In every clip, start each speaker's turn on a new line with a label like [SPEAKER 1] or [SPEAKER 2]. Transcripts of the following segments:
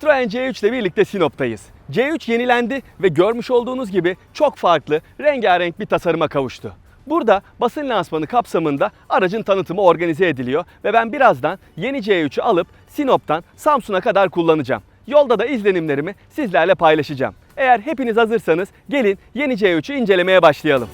[SPEAKER 1] Citroen C3 ile birlikte Sinop'tayız. C3 yenilendi ve görmüş olduğunuz gibi çok farklı, rengarenk bir tasarıma kavuştu. Burada basın lansmanı kapsamında aracın tanıtımı organize ediliyor ve ben birazdan yeni C3'ü alıp Sinop'tan Samsun'a kadar kullanacağım. Yolda da izlenimlerimi sizlerle paylaşacağım. Eğer hepiniz hazırsanız gelin yeni C3'ü incelemeye başlayalım.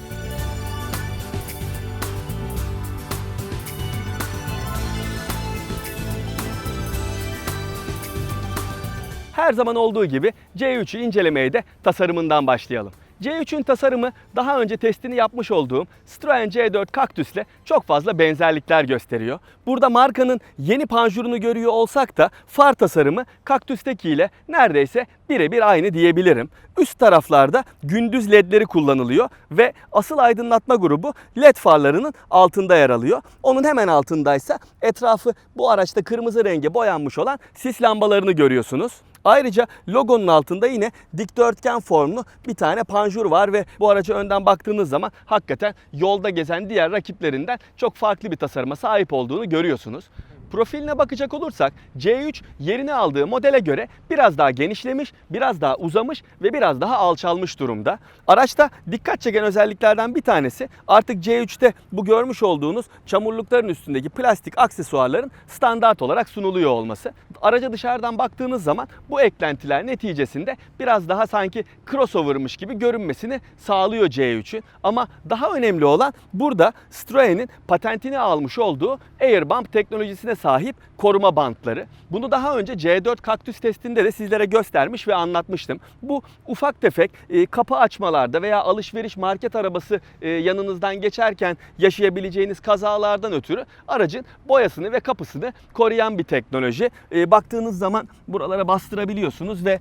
[SPEAKER 1] Her zaman olduğu gibi C3'ü incelemeye de tasarımından başlayalım. C3'ün tasarımı daha önce testini yapmış olduğum Citroen C4 Cactus ile çok fazla benzerlikler gösteriyor. Burada markanın yeni panjurunu görüyor olsak da far tasarımı Cactus'taki ile neredeyse birebir aynı diyebilirim. Üst taraflarda gündüz ledleri kullanılıyor ve asıl aydınlatma grubu led farlarının altında yer alıyor. Onun hemen altındaysa etrafı bu araçta kırmızı renge boyanmış olan sis lambalarını görüyorsunuz. Ayrıca logonun altında yine dikdörtgen formlu bir tane panjur var ve bu araca önden baktığınız zaman hakikaten yolda gezen diğer rakiplerinden çok farklı bir tasarıma sahip olduğunu görüyorsunuz. Profiline bakacak olursak C3 yerini aldığı modele göre biraz daha genişlemiş, biraz daha uzamış ve biraz daha alçalmış durumda. Araçta dikkat çeken özelliklerden bir tanesi artık C3'te bu görmüş olduğunuz çamurlukların üstündeki plastik aksesuarların standart olarak sunuluyor olması. Araca dışarıdan baktığınız zaman bu eklentiler neticesinde biraz daha sanki crossover'mış gibi görünmesini sağlıyor C3'ün. Ama daha önemli olan burada Citroen'in patentini almış olduğu Airbump teknolojisine sahip koruma bantları. Bunu daha önce C4 Cactus testinde de sizlere göstermiş ve anlatmıştım. Bu ufak tefek kapı açmalarda veya alışveriş market arabası yanınızdan geçerken yaşayabileceğiniz kazalardan ötürü aracın boyasını ve kapısını koruyan bir teknoloji. Baktığınız zaman buralara bastırabiliyorsunuz ve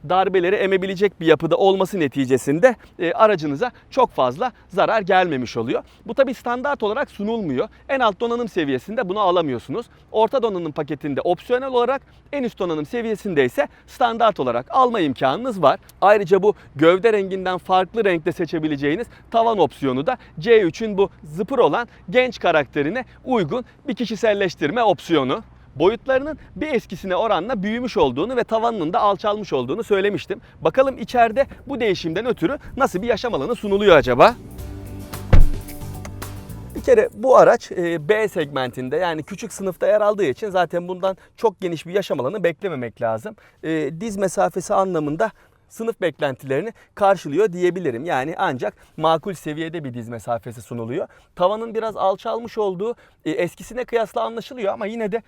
[SPEAKER 1] darbeleri emebilecek bir yapıda olması neticesinde aracınıza çok fazla zarar gelmemiş oluyor. Bu tabi standart olarak sunulmuyor. En alt donanım seviyesinde bunu alamıyorsunuz. Orta donanım paketinde opsiyonel olarak, en üst donanım seviyesinde ise standart olarak alma imkanınız var. Ayrıca bu gövde renginden farklı renkte seçebileceğiniz tavan opsiyonu da C3'ün bu zıpır olan genç karakterine uygun bir kişiselleştirme opsiyonu. Boyutlarının bir eskisine oranla büyümüş olduğunu ve tavanının da alçalmış olduğunu söylemiştim. Bakalım içeride bu değişimden ötürü nasıl bir yaşam alanı sunuluyor acaba? Bir kere bu araç B segmentinde, yani küçük sınıfta yer aldığı için zaten bundan çok geniş bir yaşam alanı beklememek lazım. Diz mesafesi anlamında sınıf beklentilerini karşılıyor diyebilirim. Yani ancak makul seviyede bir diz mesafesi sunuluyor. Tavanın biraz alçalmış olduğu eskisine kıyasla anlaşılıyor ama yine de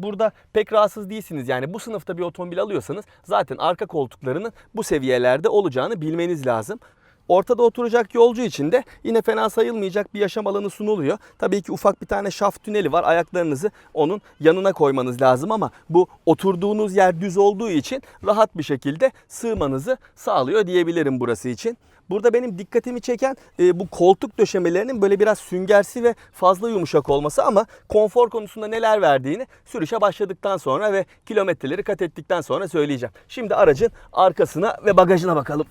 [SPEAKER 1] burada pek rahatsız değilsiniz. Yani bu sınıfta bir otomobil alıyorsanız zaten arka koltuklarının bu seviyelerde olacağını bilmeniz lazım. Ortada oturacak yolcu için de yine fena sayılmayacak bir yaşam alanı sunuluyor. Tabii ki ufak bir tane şaft tüneli var. Ayaklarınızı onun yanına koymanız lazım ama bu oturduğunuz yer düz olduğu için rahat bir şekilde sığmanızı sağlıyor diyebilirim burası için. Burada benim dikkatimi çeken bu koltuk döşemelerinin böyle biraz süngersi ve fazla yumuşak olması ama konfor konusunda neler verdiğini sürüşe başladıktan sonra ve kilometreleri kat ettikten sonra söyleyeceğim. Şimdi aracın arkasına ve bagajına bakalım.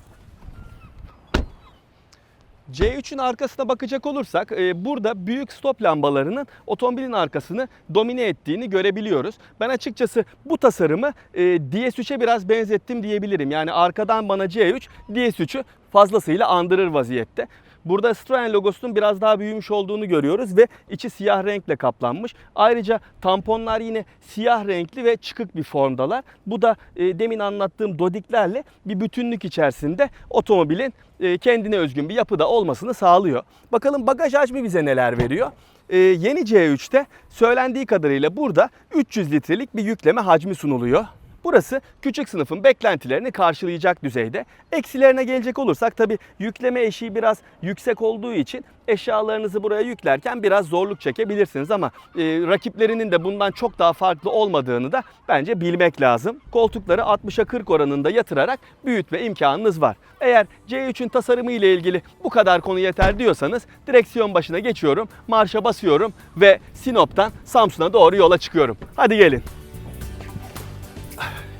[SPEAKER 1] C3'ün arkasına bakacak olursak burada büyük stop lambalarının otomobilin arkasını domine ettiğini görebiliyoruz. Ben açıkçası bu tasarımı DS3'e biraz benzettim diyebilirim. Yani arkadan bana C3 DS3'ü fazlasıyla andırır vaziyette. Burada Citroen logosunun biraz daha büyümüş olduğunu görüyoruz ve içi siyah renkle kaplanmış. Ayrıca tamponlar yine siyah renkli ve çıkık bir formdalar. Bu da demin anlattığım dodiklerle bir bütünlük içerisinde otomobilin kendine özgün bir yapıda olmasını sağlıyor. Bakalım bagaj hacmi bize neler veriyor? Yeni C3'te söylendiği kadarıyla burada 300 litrelik bir yükleme hacmi sunuluyor. Burası küçük sınıfın beklentilerini karşılayacak düzeyde. Eksilerine gelecek olursak tabii yükleme eşiği biraz yüksek olduğu için eşyalarınızı buraya yüklerken biraz zorluk çekebilirsiniz ama rakiplerinin de bundan çok daha farklı olmadığını da bence bilmek lazım. Koltukları 60'a 40 oranında yatırarak büyütme imkanınız var. Eğer C3'ün tasarımı ile ilgili bu kadar konu yeter diyorsanız direksiyon başına geçiyorum, marşa basıyorum ve Sinop'tan Samsun'a doğru yola çıkıyorum. Hadi gelin.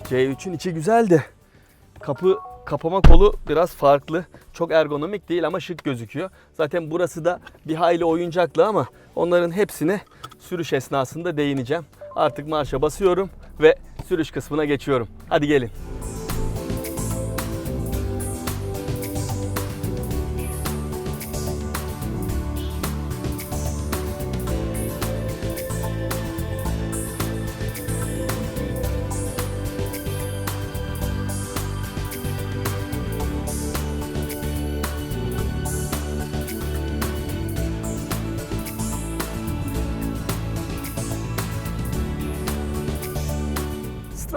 [SPEAKER 1] C3'ün içi güzel de kapı kapama kolu biraz farklı. Çok ergonomik değil ama şık gözüküyor. Zaten burası da bir hayli oyuncaklı ama onların hepsine sürüş esnasında değineceğim. Artık marşa basıyorum ve sürüş kısmına geçiyorum. Hadi gelin.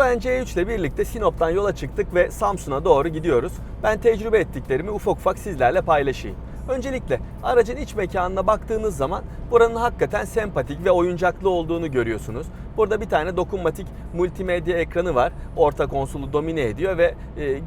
[SPEAKER 1] Citroen C3 ile birlikte Sinop'tan yola çıktık ve Samsun'a doğru gidiyoruz. Ben tecrübe ettiklerimi ufak ufak sizlerle paylaşayım. Öncelikle aracın iç mekanına baktığınız zaman buranın hakikaten sempatik ve oyuncaklı olduğunu görüyorsunuz. Burada bir tane dokunmatik multimedya ekranı var. Orta konsolu domine ediyor ve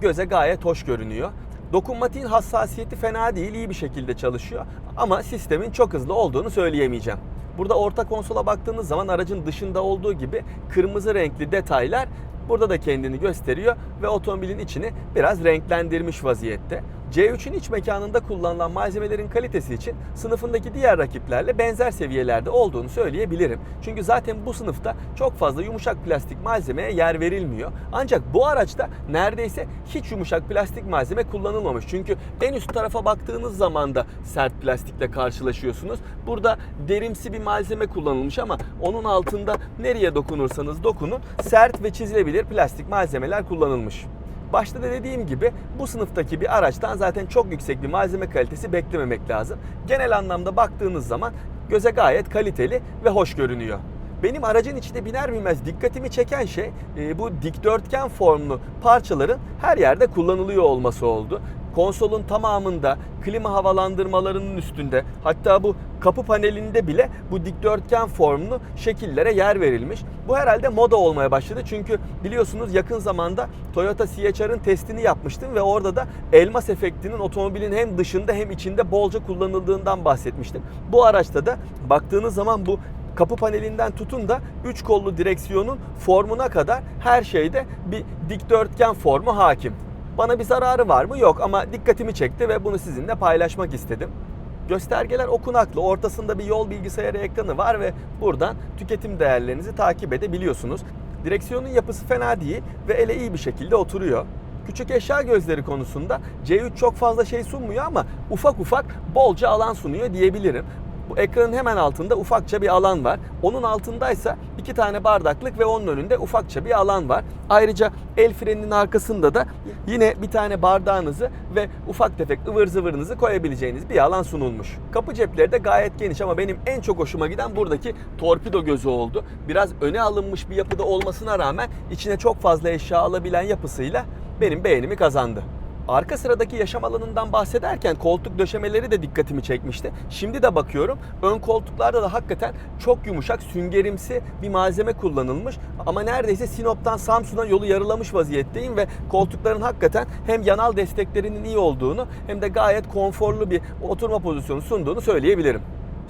[SPEAKER 1] göze gayet hoş görünüyor. Dokunmatiğin hassasiyeti fena değil, iyi bir şekilde çalışıyor. Ama sistemin çok hızlı olduğunu söyleyemeyeceğim. Burada orta konsola baktığınız zaman aracın dışında olduğu gibi kırmızı renkli detaylar burada da kendini gösteriyor ve otomobilin içini biraz renklendirmiş vaziyette. C3'ün iç mekanında kullanılan malzemelerin kalitesi için sınıfındaki diğer rakiplerle benzer seviyelerde olduğunu söyleyebilirim. Çünkü zaten bu sınıfta çok fazla yumuşak plastik malzemeye yer verilmiyor. Ancak bu araçta neredeyse hiç yumuşak plastik malzeme kullanılmamış. Çünkü en üst tarafa baktığınız zaman da sert plastikle karşılaşıyorsunuz. Burada derimsi bir malzeme kullanılmış ama onun altında nereye dokunursanız dokunun sert ve çizilebilir plastik malzemeler kullanılmış. Başta da dediğim gibi bu sınıftaki bir araçtan zaten çok yüksek bir malzeme kalitesi beklememek lazım. Genel anlamda baktığınız zaman göze gayet kaliteli ve hoş görünüyor. Benim aracın içine biner binmez dikkatimi çeken şey bu dikdörtgen formlu parçaların her yerde kullanılıyor olması oldu. Konsolun tamamında, klima havalandırmalarının üstünde, hatta bu kapı panelinde bile bu dikdörtgen formlu şekillere yer verilmiş. Bu herhalde moda olmaya başladı çünkü biliyorsunuz yakın zamanda Toyota CHR'ın testini yapmıştım ve orada da elmas efektinin otomobilin hem dışında hem içinde bolca kullanıldığından bahsetmiştim. Bu araçta da baktığınız zaman bu kapı panelinden tutun da 3 kollu direksiyonun formuna kadar her şeyde bir dikdörtgen formu hakim. Bana bir zararı var mı? Yok ama dikkatimi çekti ve bunu sizinle paylaşmak istedim. Göstergeler okunaklı. Ortasında bir yol bilgisayarı ekranı var ve buradan tüketim değerlerinizi takip edebiliyorsunuz. Direksiyonun yapısı fena değil ve ele iyi bir şekilde oturuyor. Küçük eşya gözleri konusunda C3 çok fazla şey sunmuyor ama ufak ufak bolca alan sunuyor diyebilirim. Bu ekranın hemen altında ufakça bir alan var. Onun altındaysa 2 tane bardaklık ve onun önünde ufakça bir alan var. Ayrıca el freninin arkasında da yine bir tane bardağınızı ve ufak tefek ıvır zıvırınızı koyabileceğiniz bir alan sunulmuş. Kapı cepleri de gayet geniş ama benim en çok hoşuma giden buradaki torpido gözü oldu. Biraz öne alınmış bir yapıda olmasına rağmen içine çok fazla eşya alabilen yapısıyla benim beğenimi kazandı. Arka sıradaki yaşam alanından bahsederken koltuk döşemeleri de dikkatimi çekmişti. Şimdi de bakıyorum ön koltuklarda da hakikaten çok yumuşak süngerimsi bir malzeme kullanılmış. Ama neredeyse Sinop'tan Samsun'a yolu yarılamış vaziyetteyim ve koltukların hakikaten hem yanal desteklerinin iyi olduğunu hem de gayet konforlu bir oturma pozisyonu sunduğunu söyleyebilirim.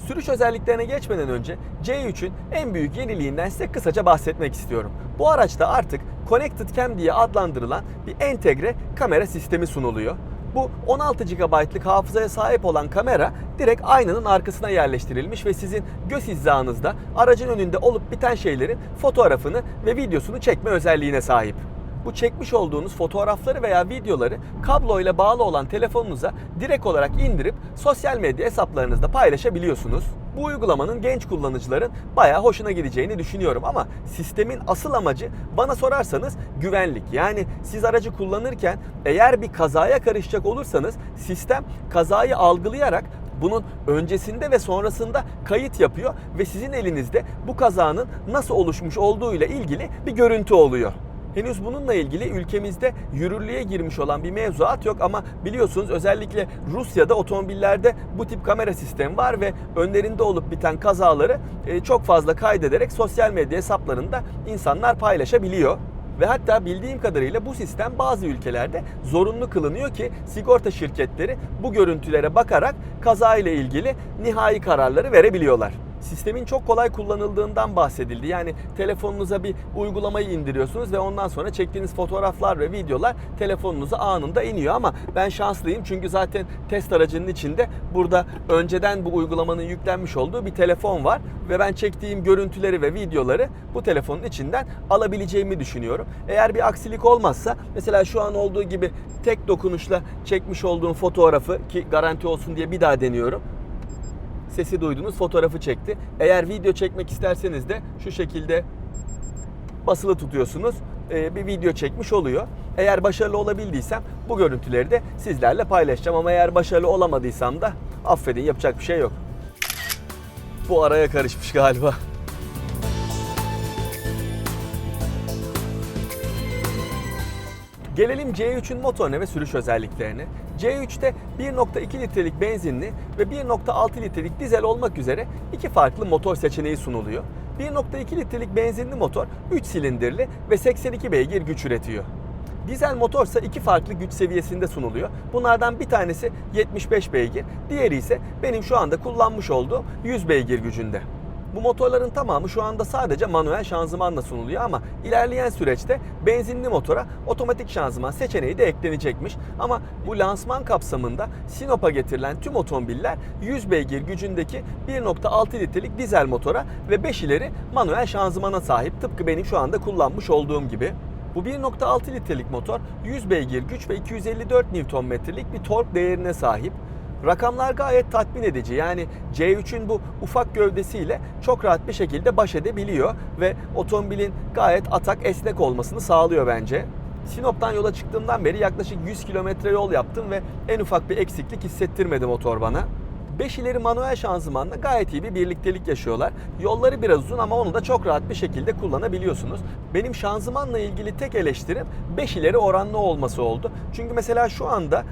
[SPEAKER 1] Sürüş özelliklerine geçmeden önce C3'ün en büyük yeniliğinden size kısaca bahsetmek istiyorum. Bu araçta artık Connected Cam diye adlandırılan bir entegre kamera sistemi sunuluyor. Bu 16 GB'lık hafızaya sahip olan kamera direkt aynanın arkasına yerleştirilmiş ve sizin göz hizanızda aracın önünde olup biten şeylerin fotoğrafını ve videosunu çekme özelliğine sahip. Bu çekmiş olduğunuz fotoğrafları veya videoları kabloyla bağlı olan telefonunuza direkt olarak indirip sosyal medya hesaplarınızda paylaşabiliyorsunuz. Bu uygulamanın genç kullanıcıların bayağı hoşuna gideceğini düşünüyorum ama sistemin asıl amacı bana sorarsanız güvenlik. Yani siz aracı kullanırken eğer bir kazaya karışacak olursanız sistem kazayı algılayarak bunun öncesinde ve sonrasında kayıt yapıyor ve sizin elinizde bu kazanın nasıl oluşmuş olduğuyla ilgili bir görüntü oluyor. Henüz bununla ilgili ülkemizde yürürlüğe girmiş olan bir mevzuat yok ama biliyorsunuz özellikle Rusya'da otomobillerde bu tip kamera sistemi var ve önlerinde olup biten kazaları çok fazla kaydederek sosyal medya hesaplarında insanlar paylaşabiliyor. Ve hatta bildiğim kadarıyla bu sistem bazı ülkelerde zorunlu kılınıyor ki sigorta şirketleri bu görüntülere bakarak kaza ile ilgili nihai kararları verebiliyorlar. Sistemin çok kolay kullanıldığından bahsedildi. Yani telefonunuza bir uygulamayı indiriyorsunuz ve ondan sonra çektiğiniz fotoğraflar ve videolar telefonunuza anında iniyor. Ama ben şanslıyım çünkü zaten test aracının içinde burada önceden bu uygulamanın yüklenmiş olduğu bir telefon var. Ve ben çektiğim görüntüleri ve videoları bu telefonun içinden alabileceğimi düşünüyorum. Eğer bir aksilik olmazsa, mesela şu an olduğu gibi tek dokunuşla çekmiş olduğum fotoğrafı, ki garanti olsun diye bir daha deniyorum. Sesi duydunuz, fotoğrafı çekti. Eğer video çekmek isterseniz de şu şekilde basılı tutuyorsunuz. Bir video çekmiş oluyor. Eğer başarılı olabildiysem bu görüntüleri de sizlerle paylaşacağım. Ama eğer başarılı olamadıysam da affedin, yapacak bir şey yok. Bu araya karışmış galiba. Gelelim C3'ün motoruna ve sürüş özelliklerine. C3'te 1.2 litrelik benzinli ve 1.6 litrelik dizel olmak üzere iki farklı motor seçeneği sunuluyor. 1.2 litrelik benzinli motor 3 silindirli ve 82 beygir güç üretiyor. Dizel motorsa iki farklı güç seviyesinde sunuluyor. Bunlardan bir tanesi 75 beygir, diğeri ise benim şu anda kullanmış olduğum 100 beygir gücünde. Bu motorların tamamı şu anda sadece manuel şanzımanla sunuluyor ama ilerleyen süreçte benzinli motora otomatik şanzıman seçeneği de eklenecekmiş. Ama bu lansman kapsamında Sinop'a getirilen tüm otomobiller 100 beygir gücündeki 1.6 litrelik dizel motora ve 5 ileri manuel şanzımana sahip, tıpkı benim şu anda kullanmış olduğum gibi. Bu 1.6 litrelik motor 100 beygir güç ve 254 Nm'lik bir tork değerine sahip. Rakamlar gayet tatmin edici. Yani C3'ün bu ufak gövdesiyle çok rahat bir şekilde baş edebiliyor ve otomobilin gayet atak, esnek olmasını sağlıyor bence. Sinop'tan yola çıktığımdan beri yaklaşık 100 kilometre yol yaptım ve en ufak bir eksiklik hissettirmedi motor bana. 5 ileri manuel şanzımanla gayet iyi bir birliktelik yaşıyorlar. Yolları biraz uzun ama onu da çok rahat bir şekilde kullanabiliyorsunuz. Benim şanzımanla ilgili tek eleştirim 5 ileri oranlı olması oldu. Çünkü mesela şu anda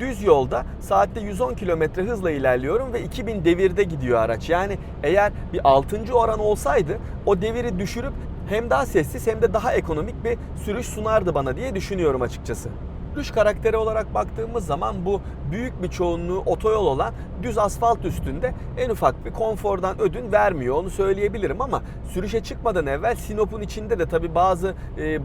[SPEAKER 1] düz yolda saatte 110 km hızla ilerliyorum ve 2000 devirde gidiyor araç. Yani eğer bir 6. oran olsaydı o deviri düşürüp hem daha sessiz hem de daha ekonomik bir sürüş sunardı bana diye düşünüyorum açıkçası. Sürüş karakteri olarak baktığımız zaman bu büyük bir çoğunluğu otoyol olan düz asfalt üstünde en ufak bir konfordan ödün vermiyor, onu söyleyebilirim. Ama sürüşe çıkmadan evvel Sinop'un içinde de tabii bazı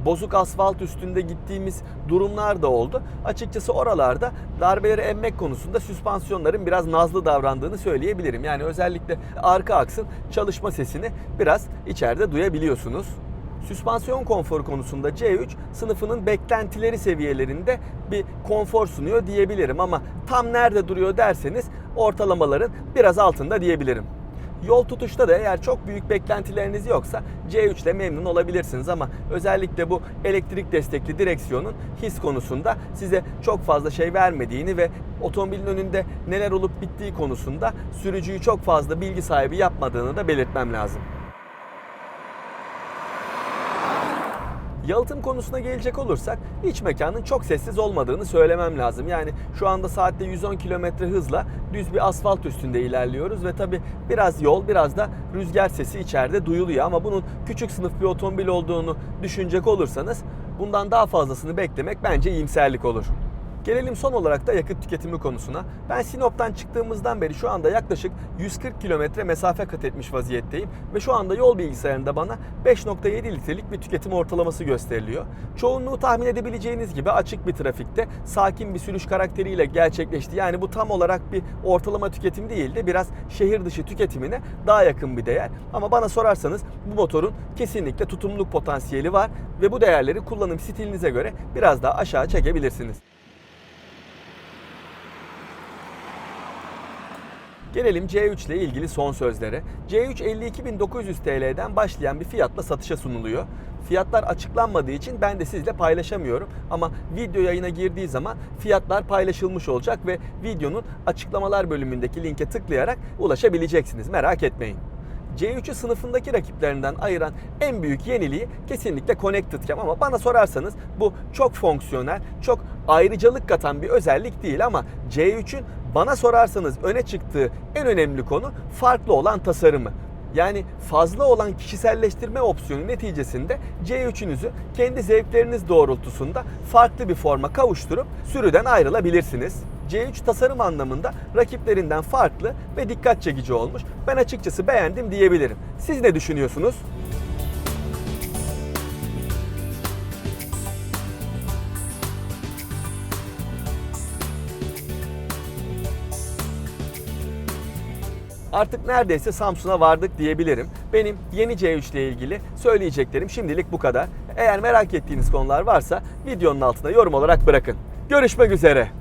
[SPEAKER 1] bozuk asfalt üstünde gittiğimiz durumlar da oldu. Açıkçası oralarda darbeleri emmek konusunda süspansiyonların biraz nazlı davrandığını söyleyebilirim. Yani özellikle arka aksın çalışma sesini biraz içeride duyabiliyorsunuz. Süspansiyon konforu konusunda C3 sınıfının beklentileri seviyelerinde bir konfor sunuyor diyebilirim ama tam nerede duruyor derseniz ortalamaların biraz altında diyebilirim. Yol tutuşta da eğer çok büyük beklentileriniz yoksa C3 ile memnun olabilirsiniz ama özellikle bu elektrik destekli direksiyonun his konusunda size çok fazla şey vermediğini ve otomobilin önünde neler olup bittiği konusunda sürücüyü çok fazla bilgi sahibi yapmadığını da belirtmem lazım. Yalıtım konusuna gelecek olursak iç mekanın çok sessiz olmadığını söylemem lazım. Yani şu anda saatte 110 km hızla düz bir asfalt üstünde ilerliyoruz ve tabi biraz yol, biraz da rüzgar sesi içeride duyuluyor. Ama bunun küçük sınıf bir otomobil olduğunu düşünecek olursanız bundan daha fazlasını beklemek bence iyimserlik olur. Gelelim son olarak da yakıt tüketimi konusuna. Ben Sinop'tan çıktığımızdan beri şu anda yaklaşık 140 kilometre mesafe kat etmiş vaziyetteyim ve şu anda yol bilgisayarında bana 5.7 litrelik bir tüketim ortalaması gösteriliyor. Çoğunluğu tahmin edebileceğiniz gibi açık bir trafikte sakin bir sürüş karakteriyle gerçekleşti. Yani bu tam olarak bir ortalama tüketim değildi. Biraz şehir dışı tüketimine daha yakın bir değer. Ama bana sorarsanız bu motorun kesinlikle tutumluluk potansiyeli var ve bu değerleri kullanım stilinize göre biraz daha aşağı çekebilirsiniz. Gelelim C3 ile ilgili son sözlere. C3 52.900 TL'den başlayan bir fiyatla satışa sunuluyor. Fiyatlar açıklanmadığı için ben de sizle paylaşamıyorum ama video yayına girdiği zaman fiyatlar paylaşılmış olacak ve videonun açıklamalar bölümündeki linke tıklayarak ulaşabileceksiniz. Merak etmeyin. C3'ü sınıfındaki rakiplerinden ayıran en büyük yeniliği kesinlikle Connected Cam ama bana sorarsanız bu çok fonksiyonel, çok ayrıcalık katan bir özellik değil ama C3'ün bana sorarsanız öne çıktığı en önemli konu farklı olan tasarımı. Yani fazla olan kişiselleştirme opsiyonu neticesinde C3'ünüzü kendi zevkleriniz doğrultusunda farklı bir forma kavuşturup sürüden ayrılabilirsiniz. C3 tasarım anlamında rakiplerinden farklı ve dikkat çekici olmuş. Ben açıkçası beğendim diyebilirim. Siz ne düşünüyorsunuz? Artık neredeyse Samsun'a vardık diyebilirim. Benim yeni C3 ile ilgili söyleyeceklerim şimdilik bu kadar. Eğer merak ettiğiniz konular varsa videonun altına yorum olarak bırakın. Görüşmek üzere.